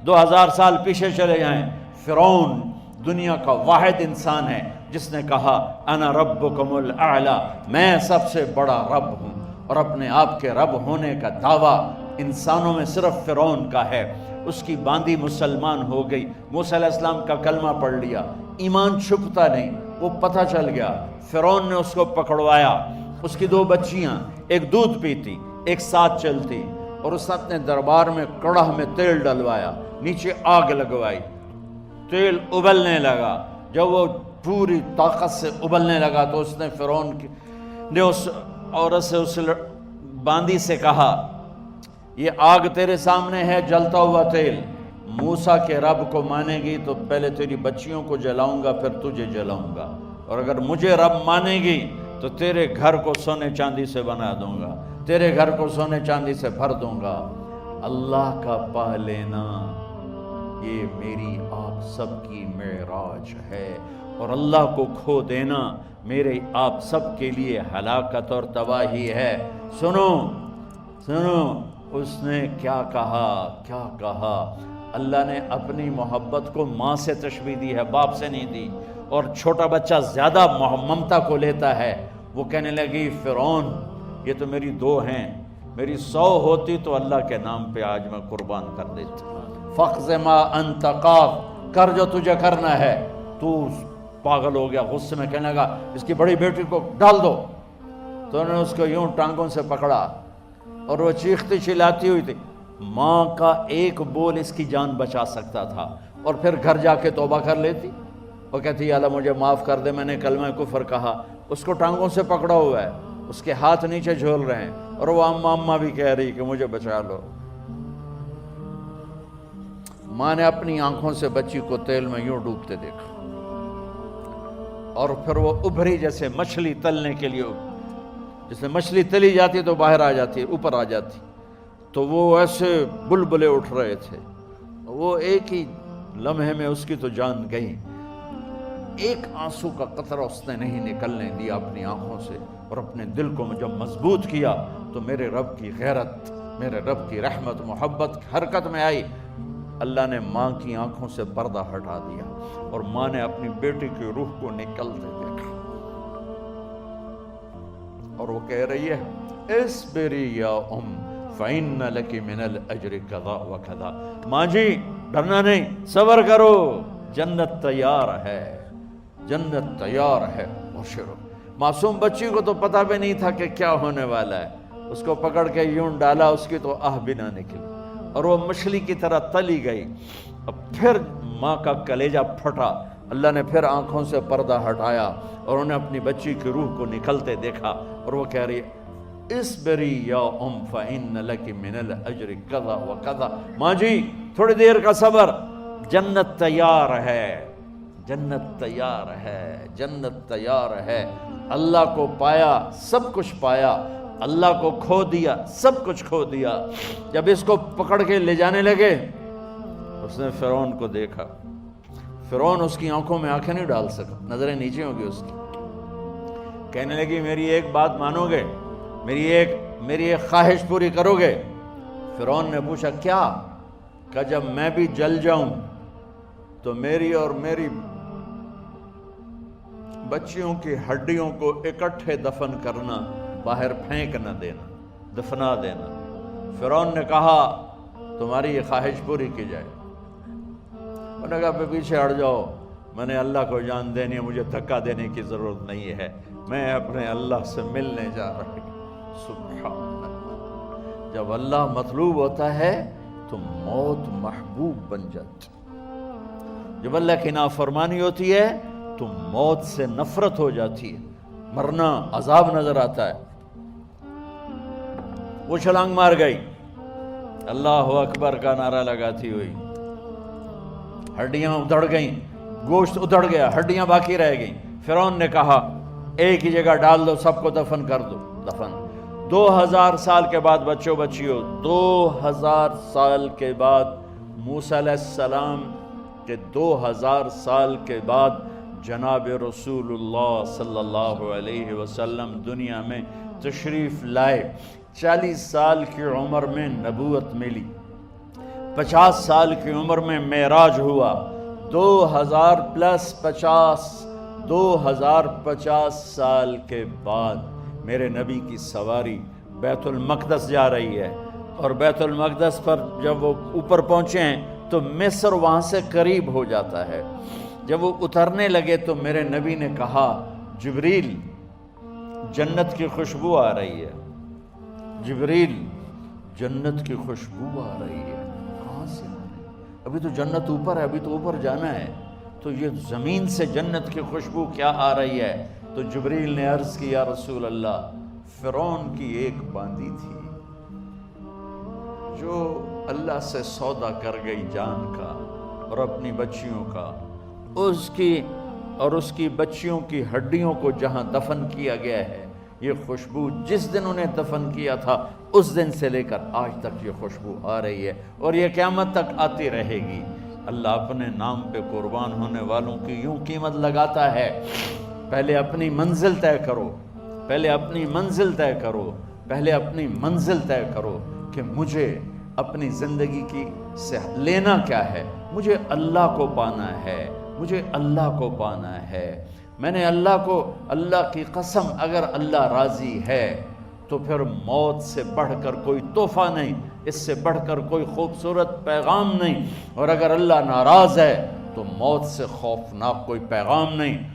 2000 سال پیچھے چلے جائیں، فرعون دنیا کا واحد انسان ہے جس نے کہا انا ربکم الاعلی، میں سب سے بڑا رب ہوں، اور اپنے آپ کے رب ہونے کا دعویٰ انسانوں میں صرف فرعون کا ہے۔ اس کی باندی مسلمان ہو گئی، موسیٰ علیہ السلام کا کلمہ پڑھ لیا، ایمان چھپتا نہیں، وہ پتہ چل گیا۔ فرعون نے اس کو پکڑوایا، اس کی 2 بچیاں، ایک دودھ پیتی ایک ساتھ چلتی، اور اس نے اپنے دربار میں کڑاہ میں تیل ڈلوایا، نیچے آگ لگوائی، تیل ابلنے لگا۔ جب وہ پوری طاقت سے ابلنے لگا تو اس نے فرعون نے اس عورت سے، اس باندی سے کہا یہ آگ تیرے سامنے ہے، جلتا ہوا تیل، موسیٰ کے رب کو مانے گی تو پہلے تیری بچیوں کو جلاؤں گا پھر تجھے جلاؤں گا، اور اگر مجھے رب مانے گی تو تیرے گھر کو سونے چاندی سے بنا دوں گا، تیرے گھر کو سونے چاندی سے بھر دوں گا۔ اللہ کا پا لینا یہ میری آپ سب کی معراج ہے، اور اللہ کو کھو دینا میرے آپ سب کے لیے ہلاکت اور تباہی ہے۔ سنو سنو اس نے کیا کہا۔ اللہ نے اپنی محبت کو ماں سے تشبیہ دی ہے، باپ سے نہیں دی، اور چھوٹا بچہ زیادہ ممتا کو لیتا ہے۔ وہ کہنے لگی فرعون یہ تو میری 2 ہیں، میری 100 ہوتی تو اللہ کے نام پہ آج میں قربان کر دیتی۔ فَقْضِ مَا أَنْتَ قَاضٍ، کر جو تجھے کرنا ہے۔ تو پاگل ہو گیا، غصے میں کہنے لگا اس کی بڑی بیٹی کو ڈال دو۔ تو انہوں نے اس کو یوں ٹانگوں سے پکڑا اور وہ چیختی چلاتی ہوئی تھی۔ ماں کا ایک بول اس کی جان بچا سکتا تھا، اور پھر گھر جا کے توبہ کر لیتی۔ وہ کہتی یا اللہ مجھے معاف کر دے، میں نے کلمہ کفر کہا۔ اس کو ٹانگوں سے پکڑا ہوا ہے، اس کے ہاتھ نیچے جھول رہے ہیں، اور وہ اماں بھی کہہ رہی کہ مجھے بچا لو۔ ماں نے اپنی آنکھوں سے بچی کو تیل میں یوں ڈوبتے دیکھا، اور پھر وہ ابھری جیسے مچھلی تلنے کے لیے، جیسے مچھلی تلی جاتی تو باہر آ جاتی، اوپر آ جاتی، تو وہ ایسے بلبلے اٹھ رہے تھے۔ وہ ایک ہی لمحے میں اس کی تو جان گئی، ایک آنسو کا قطرہ اس نے نہیں نکلنے دیا اپنی آنکھوں سے، اور اپنے دل کو جب مضبوط کیا تو میرے رب کی غیرت، میرے رب کی رحمت محبت حرکت میں آئی۔ اللہ نے ماں کی آنکھوں سے پردہ ہٹا دیا، اور ماں نے اپنی بیٹی کی روح کو نکلتے دیکھا، اور وہ کہہ رہی ہے اصبری یا ام فإن لک من الأجر کذا وکذا، ماں جی ڈرنا نہیں، صبر کرو، جنت تیار ہے، جنت تیار ہے، بشرو۔ معصوم بچی کو تو پتہ بھی نہیں تھا کہ کیا ہونے والا ہے، اس کو پکڑ کے یوں ڈالا، اس کی تو آہ بھی نہ نکلی، اور وہ مچھلی کی طرح تلی گئی۔ اب پھر ماں کا کلیجہ پھٹا، اللہ نے پھر آنکھوں سے پردہ ہٹایا، اور انہیں اپنی بچی کی روح کو نکلتے دیکھا، اور وہ کہہ رہی ہے اصبری یا ام فإن لک من الأجر کذا وکذا، ماں جی تھوڑی دیر کا صبر، جنت تیار ہے، جنت تیار ہے، جنت تیار ہے۔ اللہ کو پایا سب کچھ پایا، اللہ کو کھو دیا سب کچھ کھو دیا۔ جب اس کو پکڑ کے لے جانے لگے، اس نے فرعون کو دیکھا، فرعون اس کی آنکھوں میں آنکھیں نہیں ڈال سکا، نظریں نیچے ہوں گی اس کی۔ کہنے لگی میری ایک بات مانو گے، میری ایک خواہش پوری کرو گے؟ فرعون نے پوچھا کیا؟ کہ جب میں بھی جل جاؤں تو میری اور میری بچیوں کی ہڈیوں کو اکٹھے دفن کرنا، باہر پھینک نہ دینا، دفنا دینا۔ فرعون نے کہا تمہاری یہ خواہش پوری کی جائے۔ انہوں نے کہا پیچھے ہٹ جاؤ، میں نے اللہ کو جان دینی ہے، مجھے دھکا دینے کی ضرورت نہیں ہے، میں اپنے اللہ سے ملنے جا رہی ہوں۔ سبحان اللہ، جب اللہ مطلوب ہوتا ہے تو موت محبوب بن جاتی، جب اللہ کی نافرمانی ہوتی ہے تو موت سے نفرت ہو جاتی ہے، مرنا عذاب نظر آتا ہے۔ وہ چھلانگ مار گئی، اللہ اکبر کا نعرہ لگاتی ہوئی، ہڈیاں ادھڑ گئیں، گوشت ادھڑ گیا، ہڈیاں باقی رہ گئیں۔ فرعون نے کہا ایک ہی جگہ ڈال دو، سب کو دفن کر دو۔ دفن 2000 سال کے بعد بچوں بچیوں، 2000 سال کے بعد موسیٰ علیہ السلام کے 2000 سال کے بعد جناب رسول اللہ صلی اللہ علیہ وسلم دنیا میں تشریف لائے۔ 40 سال کی عمر میں نبوت ملی، 50 سال کی عمر میں معراج ہوا، 2000 پلس 50 2050 سال کے بعد میرے نبی کی سواری بیت المقدس جا رہی ہے، اور بیت المقدس پر جب وہ اوپر پہنچے ہیں تو مصر وہاں سے قریب ہو جاتا ہے۔ جب وہ اترنے لگے تو میرے نبی نے کہا جبریل جنت کی خوشبو آ رہی ہے، جبریل جنت کی خوشبو آ رہی ہے۔ کہاں سے آ رہی ہے؟ ابھی تو جنت اوپر ہے، ابھی تو اوپر جانا ہے، تو یہ زمین سے جنت کی خوشبو کیا آ رہی ہے؟ تو جبریل نے عرض کی یا رسول اللہ، فرعون کی ایک باندی تھی جو اللہ سے سودا کر گئی جان کا اور اپنی بچیوں کا، اس کی بچیوں کی ہڈیوں کو جہاں دفن کیا گیا ہے، یہ خوشبو جس دن انہیں دفن کیا تھا اس دن سے لے کر آج تک یہ خوشبو آ رہی ہے، اور یہ قیامت تک آتی رہے گی۔ اللہ اپنے نام پہ قربان ہونے والوں کی یوں قیمت لگاتا ہے، پہلے اپنی منزل طے کرو، پہلے اپنی منزل طے کرو، پہلے اپنی منزل طے کرو کہ مجھے اپنی زندگی کی سے لینا کیا ہے۔ مجھے اللہ کو پانا ہے، مجھے اللہ کو پانا ہے۔ میں نے اللہ کی قسم، اگر اللہ راضی ہے تو پھر موت سے بڑھ کر کوئی تحفہ نہیں، اس سے بڑھ کر کوئی خوبصورت پیغام نہیں، اور اگر اللہ ناراض ہے تو موت سے خوفناک کوئی پیغام نہیں۔